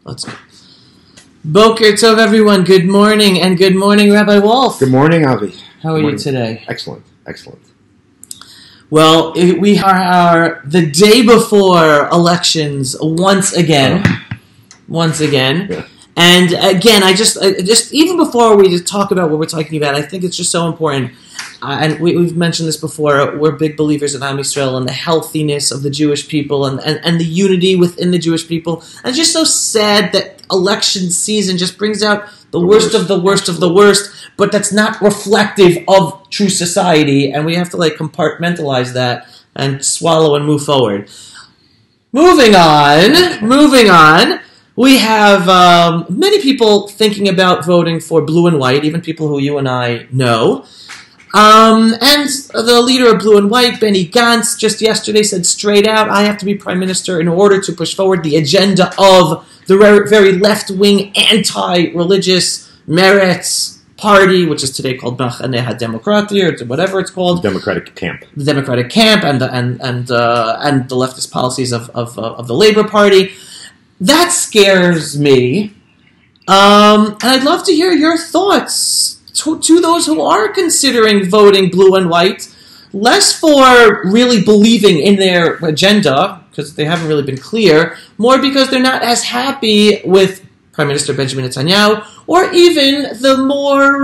Let's go. Boker Tov, everyone. Good morning, and good morning, Rabbi Wolf. Good morning, Avi. How are you today? Excellent, excellent. Well, we are the day before elections once again. Yeah. And again, I just even before we just talk about what we're talking about, I think it's just so important. And we've mentioned this before. We're big believers in Am Yisrael and the healthiness of the Jewish people and the unity within the Jewish people. And it's just so sad that election season just brings out the worst of the worst of the worst, but that's not reflective of true society. And we have to compartmentalize that and swallow and move forward. Moving on. We have many people thinking about voting for blue and white, even people who you and I know. And the leader of Blue and White, Benny Gantz, just yesterday said straight out, I have to be prime minister in order to push forward the agenda of the very left-wing, anti-religious Meretz party, which is today called Machaneh HaDemokrati, or whatever it's called. Democratic camp. The Democratic camp and the leftist policies of the Labour Party. That scares me. And I'd love to hear your thoughts to those who are considering voting blue and white, less for really believing in their agenda, because they haven't really been clear, more because they're not as happy with Prime Minister Benjamin Netanyahu, or even the more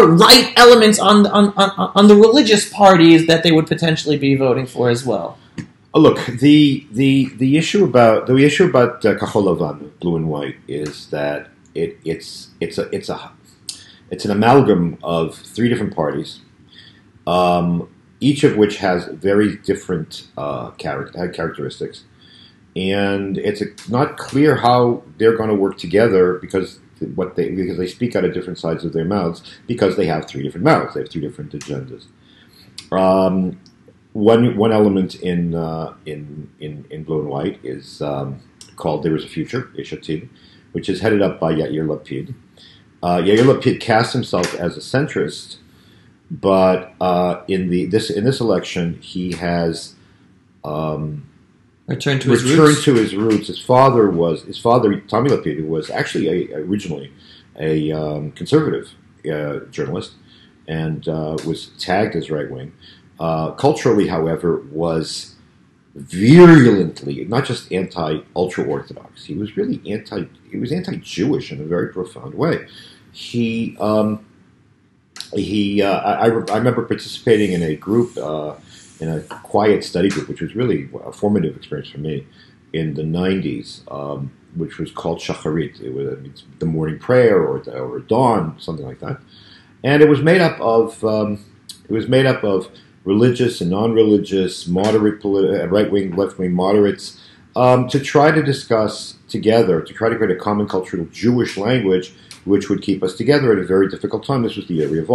right elements on the religious parties that they would potentially be voting for as well. Look, the issue about Kahol Lavan, blue and white, is that it's an amalgam of three different parties, each of which has very different characteristics, and it's not clear how they're going to work together because they speak out of different sides of their mouths because they have three different mouths, they have three different agendas. One element in blue and white is called There Is a Future, Yesh Atid, which is headed up by Yair Lapid. Yair Lapid cast himself as a centrist, but in this election he has returned to his roots. His father, Tommy Lapid, who was actually originally a conservative journalist and was tagged as right wing. Culturally, however, was virulently not just anti-ultra-Orthodox. He was really anti-Jewish in a very profound way. I remember participating in a group, in a quiet study group, which was really a formative experience for me in the 90s, which was called Shacharit. It was the morning prayer or dawn, something like that. And it was made up of religious and non-religious, moderate, right-wing, left-wing moderates, to try to discuss together, to try to create a common cultural Jewish language which would keep us together at a very difficult time. This was the era of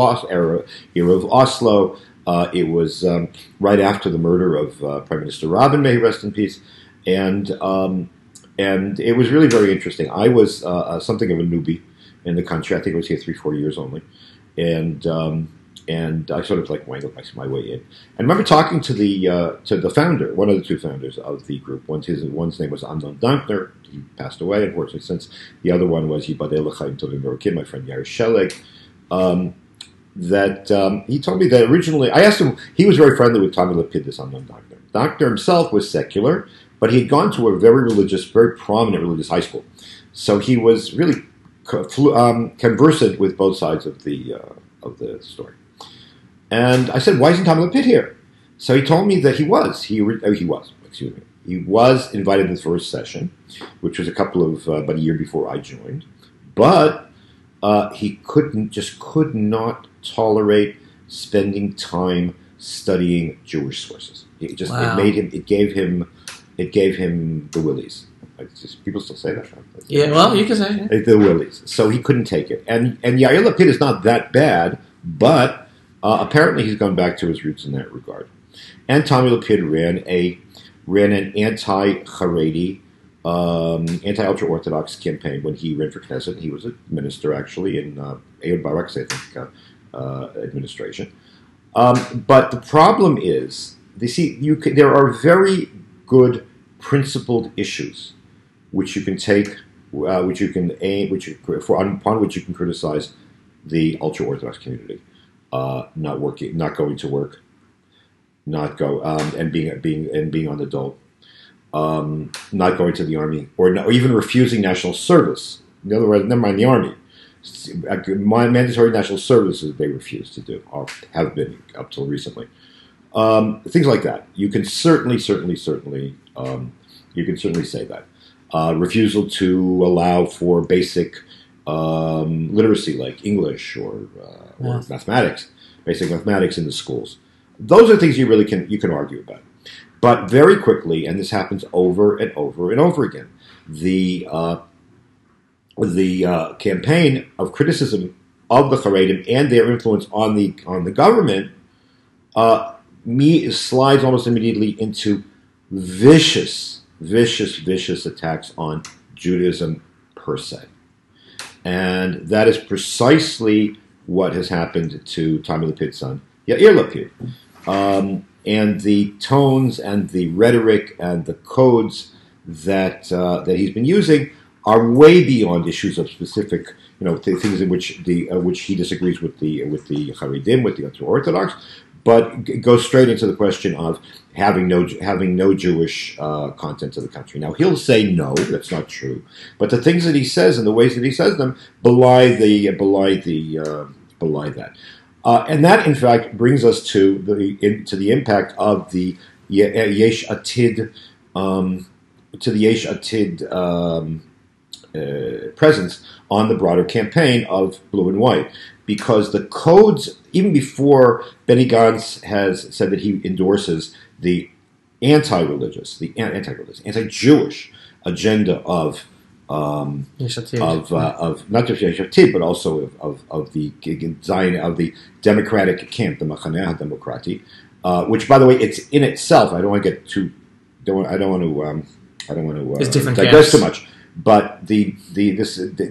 Oslo. It was right after the murder of Prime Minister Rabin, may he rest in peace, and it was really very interesting. I was something of a newbie in the country. I think I was here 3-4 years only, and I sort of wangled my way in. And I remember talking to the founder, one of the two founders of the group. One's name was Amnon Dankner. He passed away, unfortunately, since. The other one was Yibadeh L'chaim Tovim Berokim, my friend Yair Sheleg. He told me that originally, I asked him, he was very friendly with Tommy Lapid, this Amnon Dankner. Dankner himself was secular, but he had gone to a very prominent religious high school. So he was really conversant with both sides of the story. And I said, why isn't Tommy Lapid here? So he told me that he was invited to the first session, which was about a year before I joined. But he could not tolerate spending time studying Jewish sources. It gave him the willies. People still say that, right? Yeah, well, you can say it. The willies. So he couldn't take it. And Yair Lapid is not that bad, but apparently he's gone back to his roots in that regard. And Tommy Lapid ran an anti-Haredi, anti-ultra-Orthodox campaign when he ran for Knesset. He was a minister, actually, in Ehud Barak's, administration. But the problem is, there are very good principled issues which you can take, which you can aim, upon which you can criticize the ultra orthodox community, not working, not going to work, not go, and being on the dole, not going to the army, or even refusing national service. In other words, never mind the army. Mandatory national services they refuse to do, or have been up till recently. Things like that. You can certainly say that. Refusal to allow for basic literacy like English or mathematics, basic mathematics in the schools. Those are things you can argue about. But very quickly, and this happens over and over and over again, the campaign of criticism of the Haredim and their influence on the government slides almost immediately into vicious attacks on Judaism per se. And that is precisely what has happened to Tommy Lapid's son, Yair Lapid. And the tones and the rhetoric and the codes that he's been using are way beyond issues of specific, things in which he disagrees with the Haredim, with the ultra-Orthodox, but goes straight into the question of having no Jewish content to the country. Now he'll say no, that's not true, but the things that he says and the ways that he says them belie that. And that, in fact, brings us to the impact of the Yesh Atid presence on the broader campaign of Blue and White, because the codes, even before Benny Gantz has said that he endorses the anti-Jewish agenda of not just Yesh Atid, but also of the Zion, of the Democratic camp, the Machaneh HaDemokrati, which, by the way, it's in itself. I don't want to get too. I don't want to digress too much. But the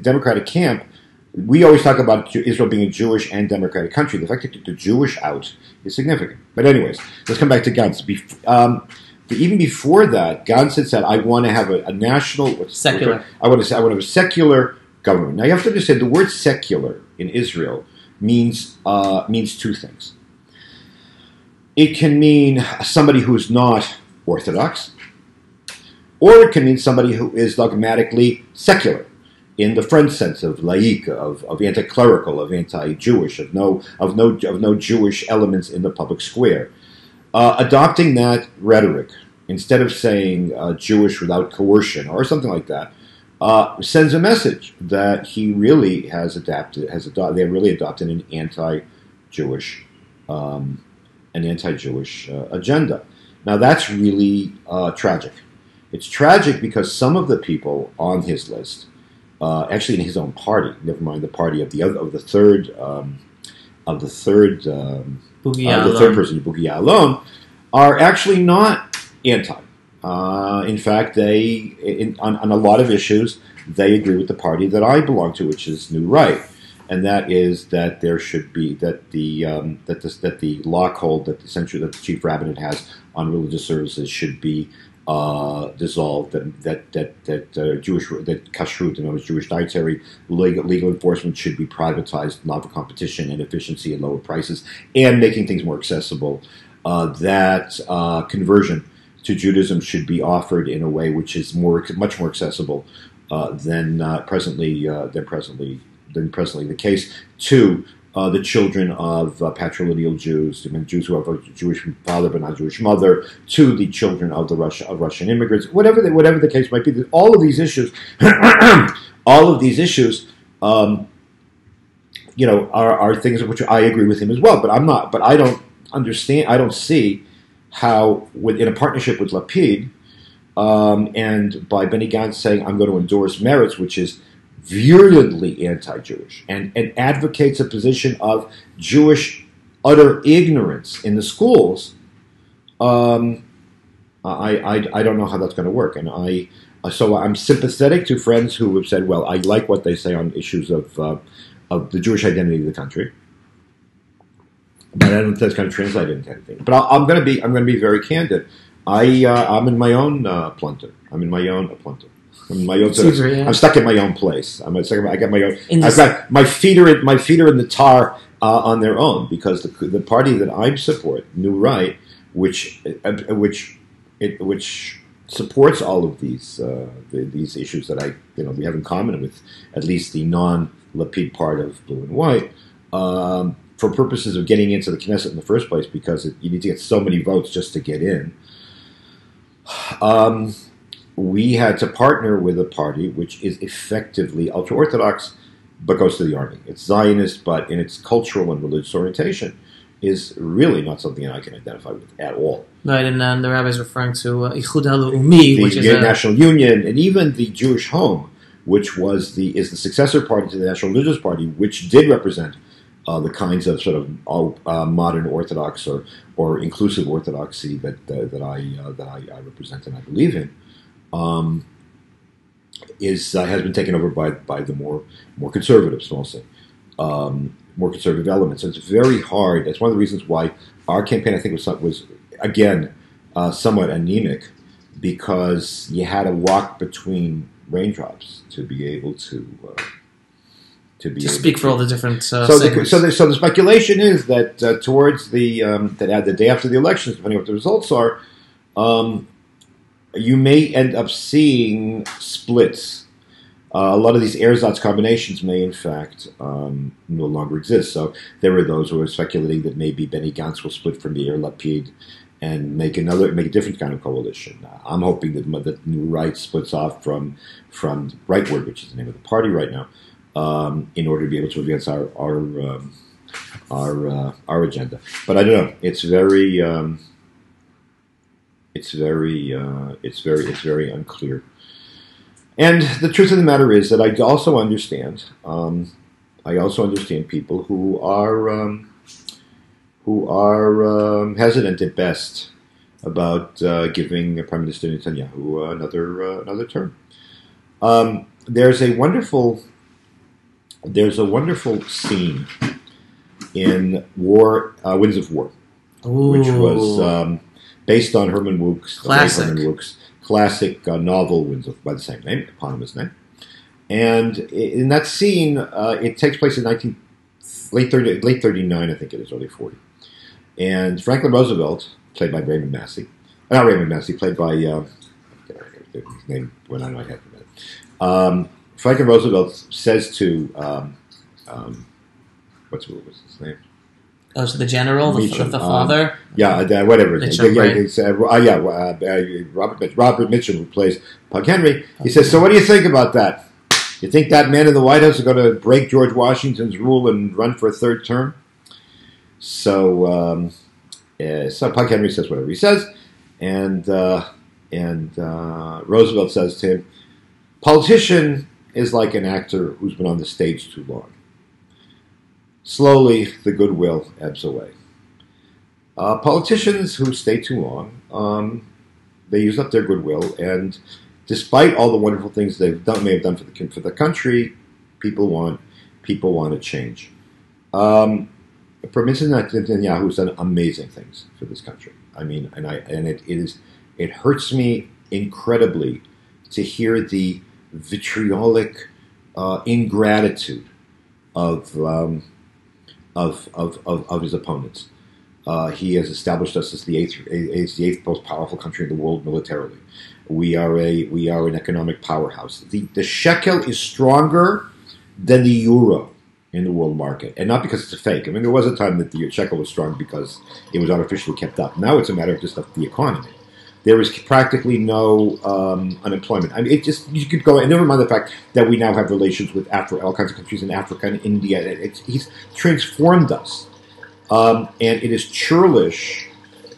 Democratic camp, we always talk about Israel being a Jewish and democratic country. The fact that the Jewish out is significant. But anyways, let's come back to Gantz. Even before that, Gantz had said, "I want to have a national secular. I want to have a secular government." Now you have to understand the word "secular" in Israel means two things. It can mean somebody who's not Orthodox, or it can mean somebody who is dogmatically secular, in the French sense of laïque, of anti-clerical, of anti-Jewish, of no Jewish elements in the public square. Adopting that rhetoric, instead of saying Jewish without coercion or something like that, sends a message that he really has adopted an anti-Jewish agenda. Now that's really tragic. It's tragic because some of the people on his list, actually in his own party, never mind the party of the third person, Bugui Ya'alon, are actually not anti. In fact, on a lot of issues, they agree with the party that I belong to, which is New Right, and that is that there should be that the law code that the chief rabbinate has on religious services should be dissolved, that kashrut, in other words, Jewish dietary legal enforcement, should be privatized, not for competition and efficiency and lower prices, and making things more accessible. That conversion to Judaism should be offered in a way which is much more accessible than presently the case to the children of patrilineal Jews, Jews who have a Jewish father but not a Jewish mother, to the children of Russian immigrants, whatever the case might be. All of these issues, are things of which I agree with him as well. But I don't understand. I don't see how, in a partnership with Lapid, and by Benny Gantz saying, "I'm going to endorse Meretz," which is virulently anti-Jewish and advocates a position of Jewish utter ignorance in the schools, I don't know how that's going to work. And so I'm sympathetic to friends who have said, well, I like what they say on issues of the Jewish identity of the country, but I don't think that's going to translate into anything. But I'm going to be very candid. I'm in my own plunter. I'm stuck in my own place. I got my own. I've got my feet are in the tar on their own, because the party that I support, New Right, which supports all of these issues that we have in common with at least the non-Lapid part of Blue and White, for purposes of getting into the Knesset in the first place, because you need to get so many votes just to get in. We had to partner with a party which is effectively ultra-Orthodox, but goes to the army. It's Zionist, but in its cultural and religious orientation is really not something I can identify with at all. Right, and the rabbi's referring to Ichud HaLeumi, which is the National Union, and even the Jewish Home, which is the successor party to the National Religious Party, which did represent the kinds of sort of modern Orthodox or inclusive Orthodoxy that I represent and I believe in, has been taken over by the more conservatives also, more conservative elements. And it's very hard. That's one of the reasons why our campaign, I think, was again somewhat anemic, because you had to walk between raindrops to be able to speak for all the different so the speculation is that towards the day after the elections, depending on what the results are, you may end up seeing splits. A lot of these ersatz combinations may, in fact, no longer exist. So there were those who were speculating that maybe Benny Gantz will split from Yair Lapid and make a different kind of coalition. I'm hoping that New Right splits off from Rightward, which is the name of the party right now, in order to be able to advance our agenda. But I don't know. It's very unclear. And the truth of the matter is that I also understand people who are hesitant at best about giving Prime Minister Netanyahu another term. There's a wonderful scene in Winds of War, which was based on Herman Wouk's classic novel, Winds of, by the same name, eponymous name. And in that scene, it takes place in late 39, I think it is, early 40. And Franklin Roosevelt, played by Raymond Massey, played by his name went on my head for a minute. Franklin Roosevelt says to what was his name? Oh, so the general, the father? Whatever. Mitchum, Robert Mitchum, who plays Pug Henry. He says, so what do you think about that? You think that man in the White House is going to break George Washington's rule and run for a third term? So Pug Henry says whatever he says, and Roosevelt says to him, politician is like an actor who's been on the stage too long. Slowly, the goodwill ebbs away. Politicians who stay too long, they use up their goodwill, and despite all the wonderful things may have done for the country, people want to change. Prime Minister Netanyahu has done amazing things for this country. I mean, it hurts me incredibly to hear the vitriolic ingratitude of his opponents. He has established us as the eighth most powerful country in the world militarily. We are an economic powerhouse. The shekel is stronger than the euro in the world market, and not because it's a fake. I mean, there was a time that the shekel was strong because it was artificially kept up. Now it's a matter of just the economy. There is practically no unemployment. I mean, you could go, and never mind the fact that we now have relations with all kinds of countries in Africa and India. He's transformed us, and it is churlish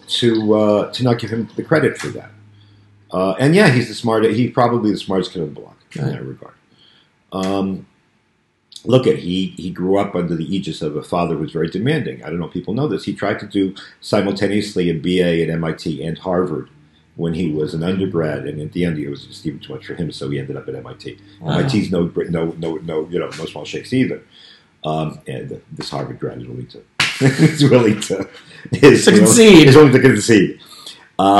to not give him the credit for that. And yeah, he's probably the smartest kid on the block in that regard. He grew up under the aegis of a father who was very demanding. I don't know if people know this. He tried to do simultaneously a BA at MIT and Harvard when he was an undergrad, and at the end it was just even too much for him, so he ended up at MIT. Wow. MIT's no small shakes either. And this Harvard grad is willing to concede. Is willing to concede. But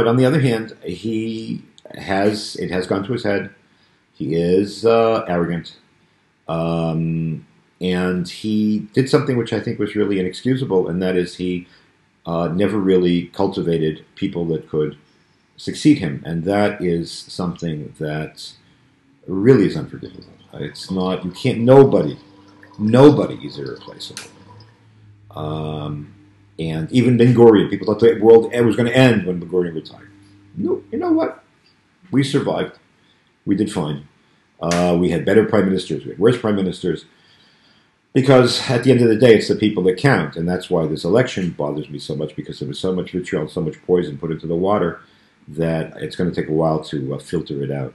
on the other hand, he has gone to his head. He is arrogant, and he did something which I think was really inexcusable, and that is he never really cultivated people that could succeed him, and that is something that really is unforgivable. It's not, you can't, nobody is irreplaceable. And even Ben-Gurion, people thought the world was going to end when Ben-Gurion retired. No, you know what? We survived. We did fine. We had better prime ministers. We had worse prime ministers. Because at the end of the day, it's the people that count. And that's why this election bothers me so much, because there was so much vitriol and so much poison put into the water that it's going to take a while to filter it out.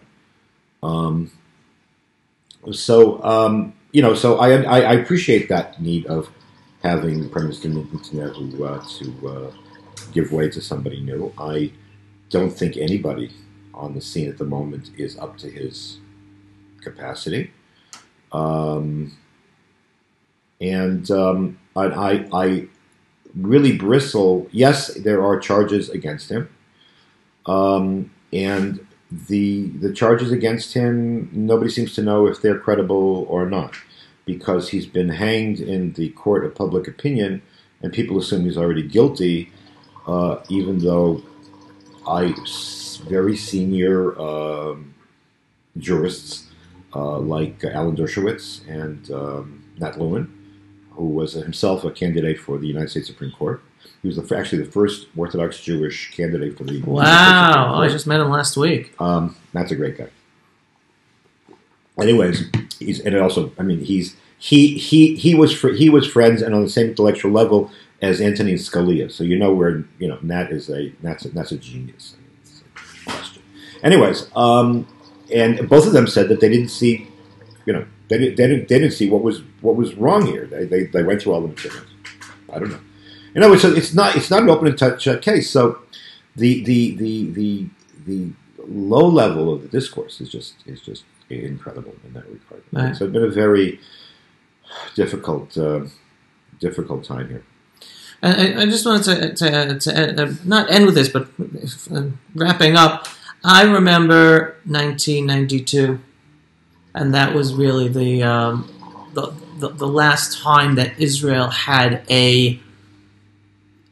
So I appreciate that need of having Prime Minister Netanyahu to give way to somebody new. I don't think anybody on the scene at the moment is up to his capacity. I really bristle. Yes, there are charges against him. And the charges against him, nobody seems to know if they're credible or not, because he's been hanged in the court of public opinion, and people assume he's already guilty, even though very senior jurists like Alan Dershowitz and Nat Lewin, who was himself a candidate for the United States Supreme Court. He was actually the first Orthodox Jewish candidate for the United States Supreme Court. I just met him last week. That's a great guy. Anyways, he was friends and on the same intellectual level as Antonin Scalia. So where Nat's a genius. Anyways, and both of them said that they didn't see, they didn't see what was wrong here. They went through all the materials. I don't know. It's not an open and touch case. So the low level of the discourse is just incredible in that regard. Right. So it's been a very difficult time here. I just wanted to not end with this, but wrapping up. I remember 1992, and that was really the last time that Israel had a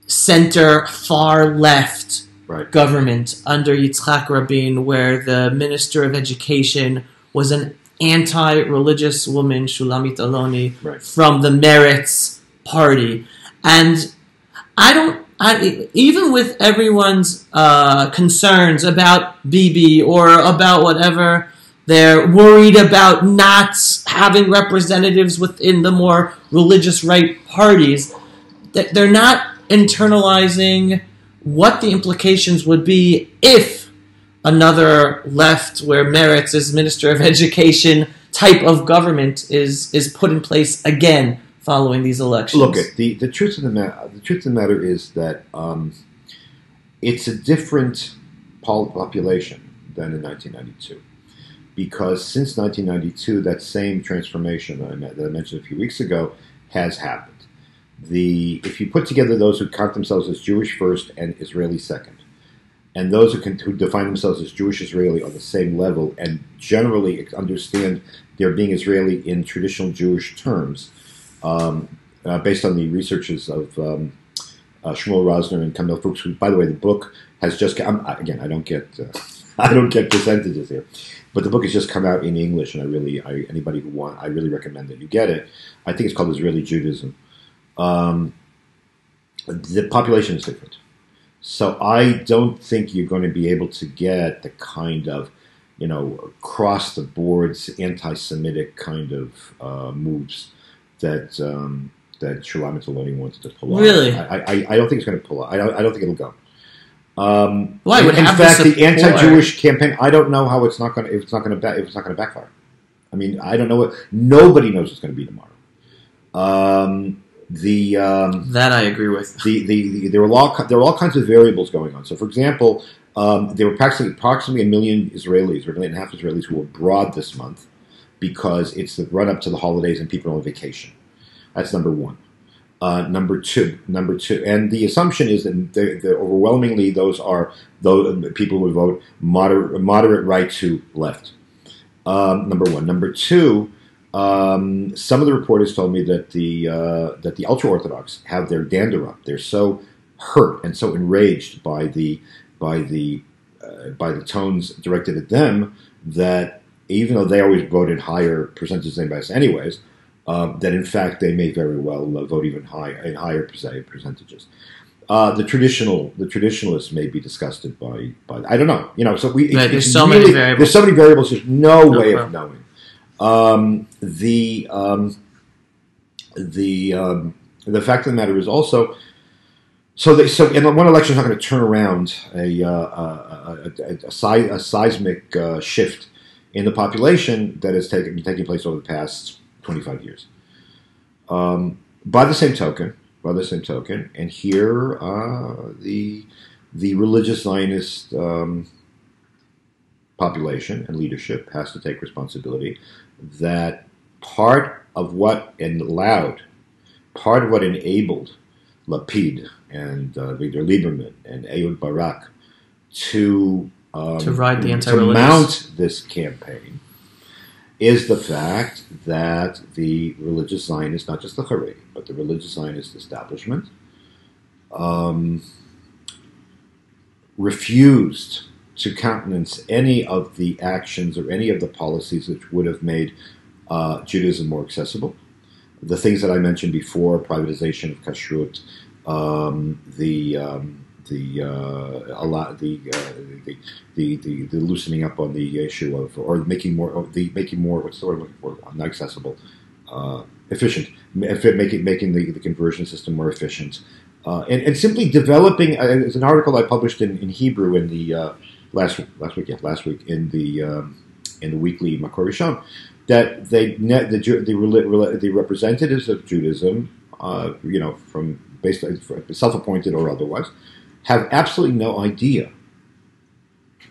center far left government under Yitzhak Rabin, where the Minister of Education was an anti-religious woman, Shulamit Aloni, from the Meretz party. And even with everyone's concerns about Bibi or about whatever, they're worried about not having representatives within the more religious right parties. They're not internalizing what the implications would be if another left, where Meretz is Minister of Education type of government is put in place again following these elections. Look, the truth of the matter is that it's a different population than in 1992, because since 1992, that same transformation that I mentioned a few weeks ago has happened. If you put together those who count themselves as Jewish first and Israeli second, and those who define themselves as Jewish Israeli on the same level and generally understand their being Israeli in traditional Jewish terms, based on the researches of Shmuel Rosner and Camille Fuchs, who, by the way, the book has just again, I don't get percentages here, but the book has just come out in English, and anybody who wants, I really recommend that you get it. I think it's called Israeli Judaism. The population is different. So I don't think you're going to be able to get the kind of, across the boards anti-Semitic kind of moves that Shulamit Aloni wanted to pull off. Really? I don't think it's going to pull off. I don't think it'll go. Well, in fact, the anti-Jewish campaign, I don't know how it's not going to backfire. I mean, I don't know nobody knows what's going to be tomorrow. That I agree with. There were all kinds of variables going on. So, for example, there were approximately 1 million Israelis, or 1.5 million Israelis, who were abroad this month because it's the run up to the holidays and people are on vacation. That's number one. Number two, and the assumption is that overwhelmingly those are those people who would vote moderate right to left. Number one. Number two, some of the reporters told me that the ultra orthodox have their dander up. They're so hurt and so enraged by the tones directed at them that even though they always vote in higher percentages than anybody else anyways, that in fact they may very well vote even higher percentages. The traditionalists may be disgusted by I don't know. So there's so many variables. There's so many variables. There's no way of knowing. The fact of the matter is also in one election is not going to turn around a seismic shift in the population that has taking place over the past 25 years. By the same token, and here the religious Zionist population and leadership has to take responsibility that part of what enabled Lapid and Victor Lieberman and Ehud Barak to ride the to mount this campaign is the fact that the religious Zionist, not just the Haredi, but the religious Zionist establishment, refused to countenance any of the actions or any of the policies which would have made Judaism more accessible. The things that I mentioned before, privatization of kashrut, the loosening up on the issue of, or making more what's the word I'm looking for, not accessible, efficient, making the conversion system more efficient, and simply developing. There's an article I published in Hebrew in the last week in the weekly Makor Rishon, that the representatives of Judaism, from self-appointed or otherwise, have absolutely no idea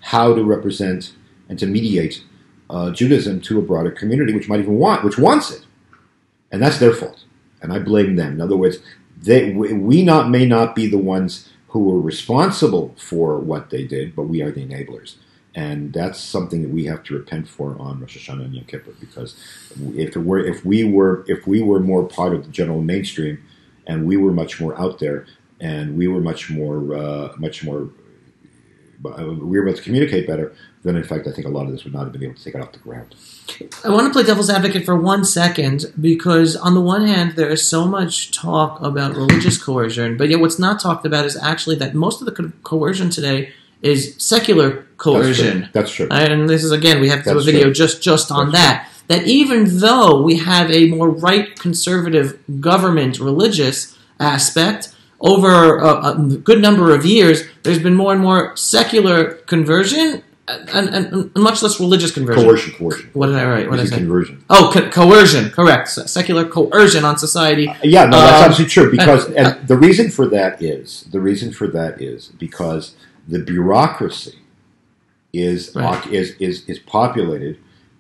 how to represent and to mediate Judaism to a broader community, which wants it, and that's their fault, and I blame them. In other words, may not be the ones who were responsible for what they did, but we are the enablers. And that's something that we have to repent for on Rosh Hashanah and Yom Kippur, because if we were more part of the general mainstream, and we were much more out there, and we were we were able to communicate better, then in fact I think a lot of this would not have been able to take it off the ground. I want to play devil's advocate for 1 second, because on the one hand there is so much talk about religious coercion, but yet what's not talked about is actually that most of the coercion today is secular coercion. That's true. And this is, again, we have to do a video just on that. That even though we have a more right conservative government religious aspect, over a good number of years, there's been more and more secular conversion and much less religious conversion. Coercion. What did I write? What did I say? Conversion. Oh, coercion. Correct. Secular coercion on society. That's absolutely true. Because and the reason for that is because the bureaucracy is populated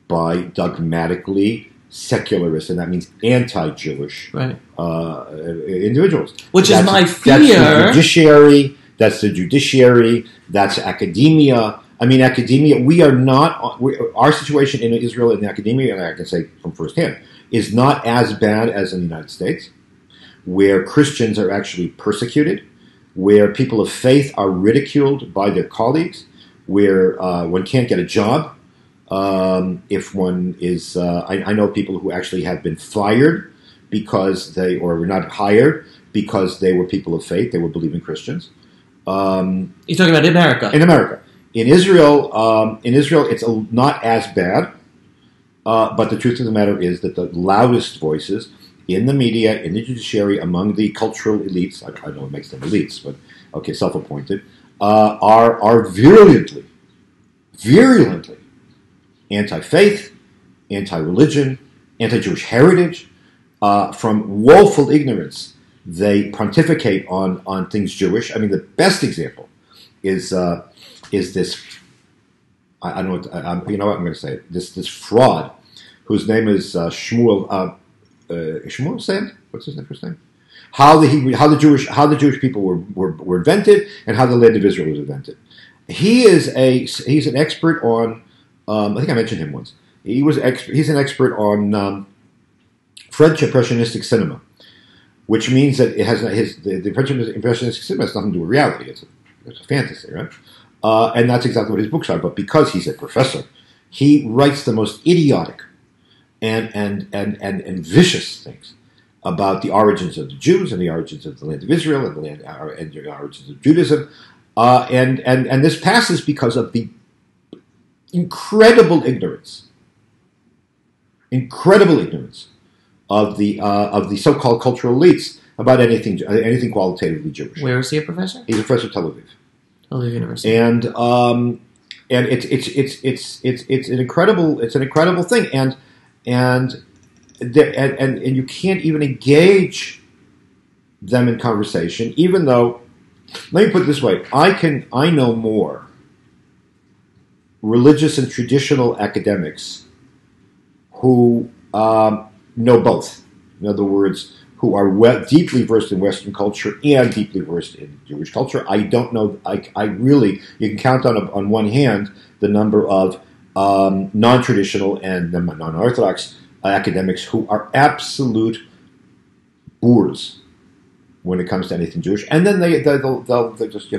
by dogmatically secularists, and that means anti-Jewish individuals. Which is my fear. That's the judiciary. That's academia. I mean, academia. Our situation in Israel in academia, and I can say from firsthand, is not as bad as in the United States, where Christians are actually persecuted, where people of faith are ridiculed by their colleagues, where one can't get a job. If one is, I know people who actually have been fired because or were not hired because they were people of faith, they were believing Christians. You're talking about America. In America. In Israel, it's not as bad, but the truth of the matter is that the loudest voices in the media, in the judiciary, among the cultural elites, I don't know what makes them elites, but okay, self-appointed, are virulently anti-faith, anti-religion, anti-Jewish heritage. From woeful ignorance, they pontificate on things Jewish. I mean, the best example is this. I don't know. You know what I'm going to say? This fraud, whose name is Shmuel. Shmuel Sand. What's his first name? how the Jewish people were invented, and how the land of Israel was invented. He's an expert on. I think I mentioned him once. He's an expert on French impressionistic cinema, which means that it has the French impressionistic cinema has nothing to do with reality. It's a fantasy, right? And that's exactly what his books are. But because he's a professor, he writes the most idiotic and vicious things about the origins of the Jews and the origins of the land of Israel and the origins of Judaism. And this passes because of the incredible ignorance of the so-called cultural elites about anything qualitatively Jewish. Where is he a professor? He's a professor at Tel Aviv. Tel Aviv University. And it's an incredible thing, and you can't even engage them in conversation, even though. Let me put it this way: I know more religious and traditional academics who know both. In other words, who are deeply versed in Western culture and deeply versed in Jewish culture. I don't know. I really, you can count on one hand the number of non-traditional and non-Orthodox academics who are absolute boors when it comes to anything Jewish, and then they'll just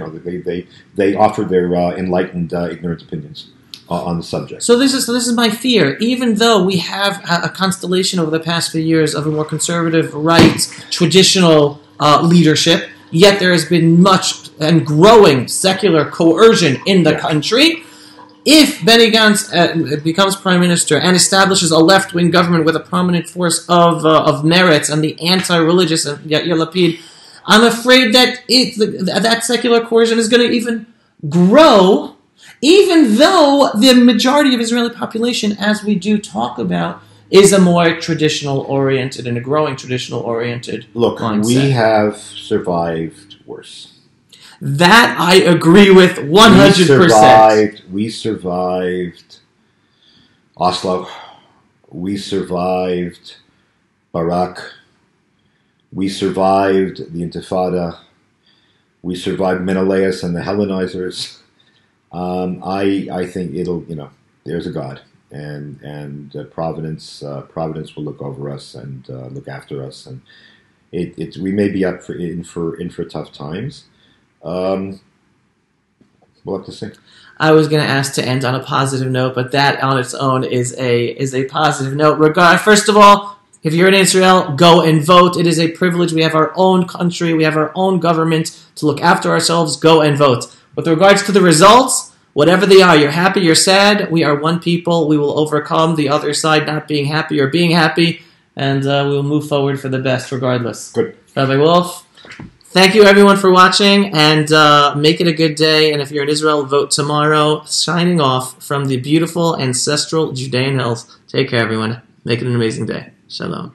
they offer their enlightened ignorant opinions on the subject. So this is my fear. Even though we have a constellation over the past few years of a more conservative, right, traditional leadership, yet there has been much and growing secular coercion in the country. If Benny Gantz becomes prime minister and establishes a left-wing government with a prominent force of Meretz and the anti-religious and Yair Lapid, I'm afraid that that secular coercion is going to even grow, even though the majority of Israeli population, as we do talk about, is a more traditional-oriented and a growing traditional-oriented mindset. We have survived worse. That I agree with 100%. We survived Oslo. We survived Barak. We survived the Intifada. We survived Menelaus and the Hellenizers. I think it'll, there's a God, and Providence will look over us and look after us, and we may be up for tough times. We'll have to see. I was going to ask to end on a positive note, but that on its own is a positive note. First of all, if you're in Israel, go and vote. It is a privilege. We have our own country. We have our own government to look after ourselves. Go and vote. With regards to the results, whatever they are, you're happy, you're sad, we are one people. We will overcome the other side not being happy or being happy, and we will move forward for the best regardless. Good. Rabbi Wolf, thank you everyone for watching, and make it a good day. And if you're in Israel, vote tomorrow. Signing off from the beautiful ancestral Judean hills. Take care, everyone. Make it an amazing day. Shalom.